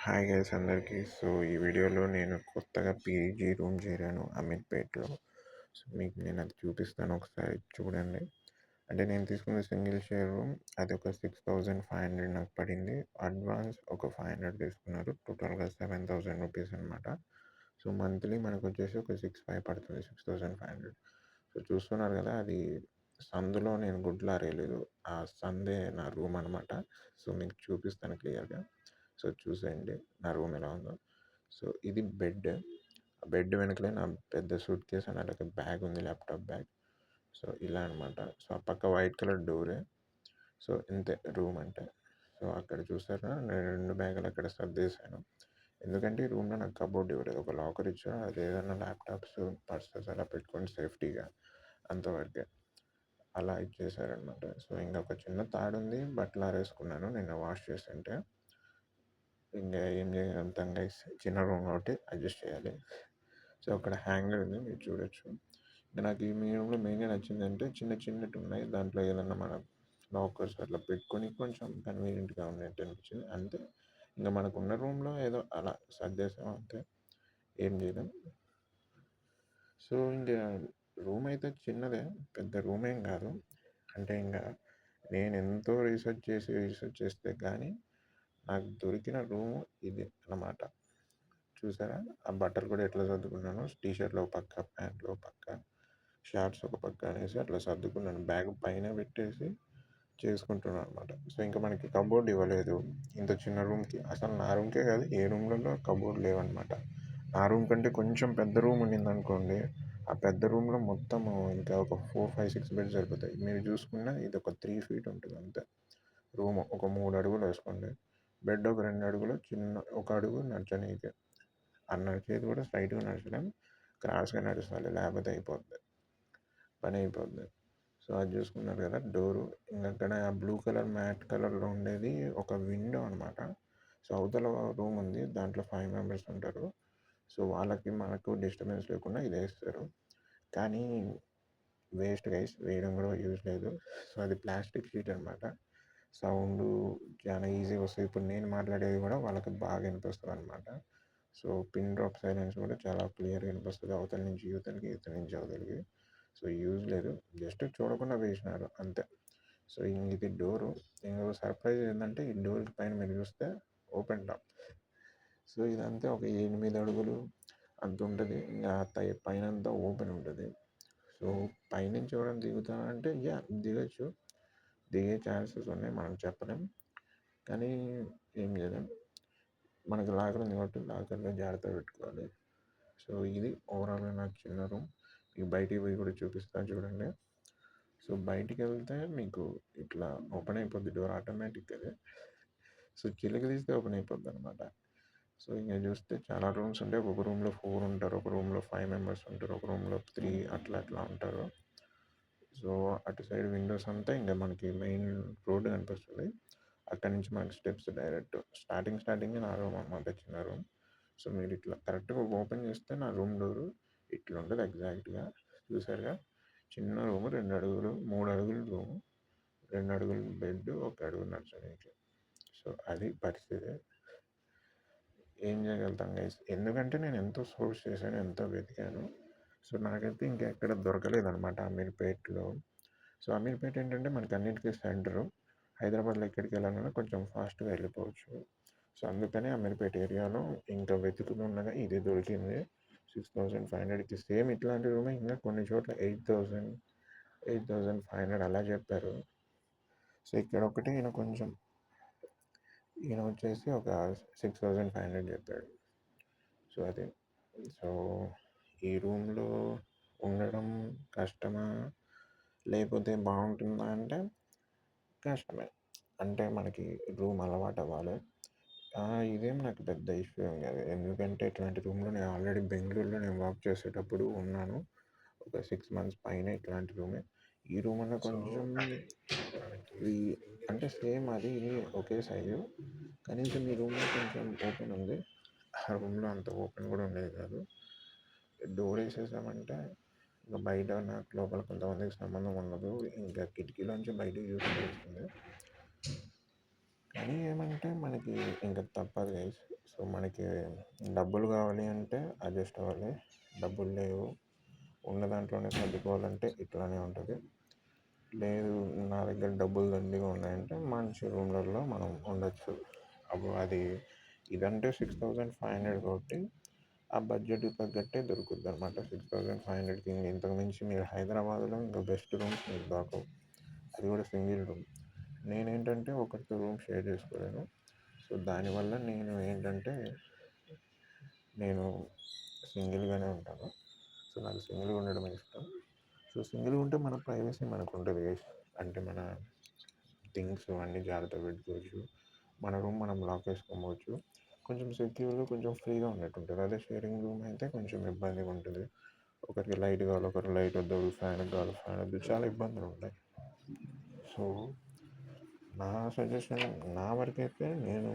Hi guys అందరికీ. So ఈ వీడియోలో నేను కొత్తగా పీజీ రూమ్ చేరాను అమీర్పేట్లో. సో మీకు నేను అది చూపిస్తాను, ఒకసారి చూడండి. అంటే నేను తీసుకున్న సింగిల్ షేర్ రూమ్, అది ఒక 6500 నాకు పడింది. అడ్వాన్స్ ఒక 500 తీసుకున్నారు, టోటల్గా 7000 రూపీస్ అనమాట. సో మంత్లీ మనకు వచ్చేసి ఒక 65 పడుతుంది, 6500. సో చూస్తున్నారు కదా, అది సందులో నేను గుడ్లు ఆరేయలేదు, ఆ సందే నా రూమ్ అనమాట. సో మీకు చూపిస్తాను క్లియర్గా. సో చూసేయండి నా రూమ్ ఎలా ఉందో. సో ఇది బెడ్. ఆ బెడ్ వెనకలే నా పెద్ద సూట్ కేస్ అని అలాగే బ్యాగ్ ఉంది, ల్యాప్టాప్ బ్యాగ్. సో ఇలా అనమాట. సో ఆ పక్క వైట్ కలర్ డోరే. సో ఇంతే రూమ్ అంటే. సో అక్కడ చూసారా, నేను 2 బ్యాగులు అక్కడ సర్దేశాను. ఎందుకంటే ఈ రూమ్లో నాకు కబోర్డ్ ఇవ్వలేదు, ఒక లాకర్ ఇచ్చారు. అది ఏదైనా ల్యాప్టాప్స్, పర్సెస్ అలా పెట్టుకొని సేఫ్టీగా, అంతవరకే అలా ఇచ్చేసారనమాట. సో ఇంకా ఒక చిన్న తాడు ఉంది, బట్టలు ఆరేసుకున్నాను నిన్న వాష్ చేస్తుంటే. ఇంకా ఏం చేయగలుగుతాం గైస్, చిన్న రూమ్ కాబట్టి అడ్జస్ట్ చేయాలి. సో అక్కడ హ్యాంగర్ ఉంది, మీరు చూడొచ్చు. నాకు ఈ మీ రూమ్లో మెయిన్గా నచ్చిందంటే చిన్న చిన్నవి ఉన్నాయి, దాంట్లో ఏదన్నా మన లాకర్స్ అట్లా పెట్టుకొని కొంచెం కన్వీనియంట్గా ఉన్నట్టు అనిపించింది అంతే. ఇంకా మనకున్న రూమ్లో ఏదో అలా సర్దేశాం అంతే, ఏం చేయలేం. సో ఇంకా రూమ్ అయితే చిన్నదే, పెద్ద రూమ్ ఏం కాదు. అంటే ఇంకా నేను ఎంతో రీసెర్చ్ చేస్తే కానీ నాకు దొరికిన రూము ఇది అన్నమాట. చూసారా, ఆ బట్టలు కూడా ఎట్లా సర్దుకున్నాను, టీషర్ట్లో ఒక పక్క, ప్యాంట్లో ఒక పక్క, షార్ట్స్ ఒక పక్క అనేసి అట్లా సర్దుకున్నాను. బ్యాగ్ పైన పెట్టేసి చేసుకుంటున్నాను అనమాట. సో ఇంకా మనకి కబోర్డ్ ఇవ్వలేదు ఇంత చిన్న రూమ్కి. అసలు నా రూమ్కే కాదు, ఏ రూమ్లలో కబోర్డ్ లేవన్నమాట. నా రూమ్ కంటే కొంచెం పెద్ద రూమ్ ఉండింది అనుకోండి, ఆ పెద్ద రూమ్లో మొత్తం ఇంకా ఒక 4, 5, 6 బెడ్స్ సరిపోతాయి. మీరు చూసుకున్న ఇది ఒక 3 feet ఉంటుంది అంతే. రూమ్ ఒక 3 అడుగులు వేసుకోండి, బెడ్ ఒక 2 అడుగులు, చిన్న ఒక అడుగు నడచనీకి. ఆ నడిచేది కూడా స్ట్రైట్గా నడచలేం, క్రాస్గా నడుస్తాలి, లేకపోతే పని అయిపోద్ది. సో అది చూసుకున్నారు కదా డోరు. ఇంకా అక్కడ బ్లూ కలర్ మ్యాట్ కలర్లో ఉండేది ఒక విండో అనమాట. సో అవతల రూమ్ ఉంది, దాంట్లో 5 members ఉంటారు. సో వాళ్ళకి మనకు డిస్టర్బెన్స్ లేకుండా ఇది వేస్తారు. కానీ వేస్ట్ గైస్, వేయడం కూడా యూజ్ లేదు. సో అది ప్లాస్టిక్ షీట్ అనమాట. సౌండ్ చాలా ఈజీగా వస్తుంది. ఇప్పుడు నేను మాట్లాడేది కూడా వాళ్ళకి బాగా వినిపిస్తుంది అనమాట. సో పిన్ డ్రాప్ సైలెన్స్ కూడా చాలా క్లియర్గా వినిపిస్తుంది, అవతల నుంచి యువతలకి, ఇవతల నుంచి అవతలకి. సో యూజ్ లేదు, జస్ట్ చూడకుండా వేసినారు అంతే. సో ఇది డోరు. ఇంకో సర్ప్రైజ్ ఏంటంటే, ఈ డోర్ పైన మీరు చూస్తే ఓపెన్ టాప్. సో ఇదంతా ఒక 8 అడుగులు అంత ఉంటుంది. ఇంకా పైన అంతా ఓపెన్ ఉంటుంది. సో పైనుంచి ఎవరైనా దిగుతానంటే దిగచ్చు, దిగే ఛాన్సెస్ ఉన్నాయి, మనం చెప్పలేం. కానీ ఏం చేయలేం, మనకి లాకర్ ఉంది కాబట్టి లాకర్లో జాగ్రత్తగా పెట్టుకోవాలి. సో ఇది ఓవరాల్గా నాకు చిన్న రూమ్. మీకు బయటికి పోయి కూడా చూపిస్తాను చూడండి. సో బయటికి వెళ్తే మీకు ఇట్లా ఓపెన్ అయిపోద్ది డోర్ ఆటోమేటిక్గా. సో చిలుక తీస్తే ఓపెన్ అయిపోద్ది అనమాట. సో ఇంకా చూస్తే చాలా రూమ్స్ ఉంటాయి. ఒక రూమ్లో 4 ఉంటారు, ఒక రూమ్లో 5 members ఉంటారు, ఒక రూమ్లో 3 అట్లా ఉంటారు. సో అటు సైడ్ విండోస్ అంతా ఇంకా మనకి మెయిన్ రోడ్డు కనిపిస్తుంది. అక్కడి నుంచి మనకి స్టెప్స్ డైరెక్ట్ స్టార్టింగ్ నా రూమ్ అన్నమాట, చిన్న రూమ్. సో మీరు ఇట్లా కరెక్ట్గా ఓపెన్ చేస్తే నా రూమ్ డోరు ఇట్లా ఉంటుంది ఎగ్జాక్ట్గా. చూసారుగా, చిన్న రూము, 2 అడుగులు, 3 అడుగులు రూము, 2 అడుగులు బెడ్, 1 అడుగు నడచడానికి. సో అది పరిస్థితి. ఏం చేయగలుగుతాం గైస్, ఎందుకంటే నేను ఎంతో సోర్స్ చేశాను, ఎంతో వెతికాను. సో నాకైతే ఇంకెక్కడ దొరకలేదు అనమాట అమీర్పేట్లో. సో అమీర్పేట ఏంటంటే మనకి అన్నిటికీ సెంటరు. హైదరాబాద్లో ఎక్కడికి వెళ్ళాలన్నా కొంచెం ఫాస్ట్గా వెళ్ళిపోవచ్చు. సో అందుకని అమీర్పేట ఏరియాలో ఇంకా వెతుకుతుండగా ఇది దొరికింది 6500కి. సేమ్ ఇట్లాంటి రూమే ఇంకా కొన్ని చోట్ల 8000, 8500 అలా చెప్పారు. సో ఇక్కడ ఒకటి ఈయన వచ్చేసి ఒక 6500 చెప్పాడు. సో అదే. సో ఈ రూమ్లో ఉండడం కష్టమా, లేకపోతే బాగుంటుందా అంటే కష్టమే. అంటే మనకి రూమ్ అలవాటు అవ్వాలి. ఇదేం నాకు పెద్ద ఇష్యూ ఏం కాదు, ఎందుకంటే ఇట్లాంటి రూమ్లో నేను ఆల్రెడీ బెంగళూరులో నేను వర్క్ చేసేటప్పుడు ఉన్నాను. ఒక 6 months పైన ఇట్లాంటి రూమే. ఈ రూమ్ అన్న కొంచెం ఈ అంటే సేమ్ అది ఇది ఒకే సైజు, కనీసం ఈ రూమ్లో కొంచెం ఓపెన్ ఉంది. ఆ రూమ్లో అంత ఓపెన్ కూడా ఉండేది కాదు. డోర్ వేసేసామంటే ఇంకా బయట నాకు లోపల కొంతమందికి సంబంధం ఉండదు, ఇంకా కిటికీలోంచి బయటికి చూసుకోవాల్సిందే. మనీ ఏమంటే మనకి ఇంకా తప్పదు గైస్. సో మనకి డబ్బులు కావాలి అంటే అడ్జస్ట్ అవ్వాలి. డబ్బులు లేవు, ఉన్న దాంట్లోనే సర్దుకోవాలంటే ఇట్లానే ఉంటుంది. లేదు నా దగ్గర డబ్బులు దండిగా ఉన్నాయంటే మంచి రూమ్లలో మనం ఉండొచ్చు. అప్పుడు అది ఇదంటే 6500 కాబట్టి ఆ బడ్జెట్కి తగ్గట్టే దొరుకుద్ది అనమాట. 6500కి ఇంతకు మించి మీరు హైదరాబాద్లో ఇంకా బెస్ట్ రూమ్స్ మీకు దొరకవు. అది కూడా సింగిల్ రూమ్. నేనేంటంటే ఒకరితో రూమ్ షేర్ చేసుకోలేను. సో దానివల్ల నేను ఏంటంటే నేను సింగిల్గానే ఉంటాను. సో నాకు సింగిల్గా ఉండడం ఇష్టం. సో సింగిల్గా ఉంటే మన ప్రైవసీ మనకు ఉంటుంది. అంటే మన థింగ్స్ అన్నీ జాగ్రత్తగా పెట్టుకోవచ్చు. మన రూమ్ మనం లాక్ వేసుకోవచ్చు. కొంచెం సెక్యూర్గా కొంచెం ఫ్రీగా ఉన్నట్టు ఉంటుంది. అదే షేరింగ్ రూమ్ అయితే కొంచెం ఇబ్బందిగా ఉంటుంది. ఒకరికి లైట్ కావాలి, ఒకరికి లైట్ వద్దు, ఫ్యాన్ కావాలి, ఫ్యాన్ వద్దు, చాలా ఇబ్బందులు ఉంటాయి. సో నా సజెషన్ నా వరకైతే నేను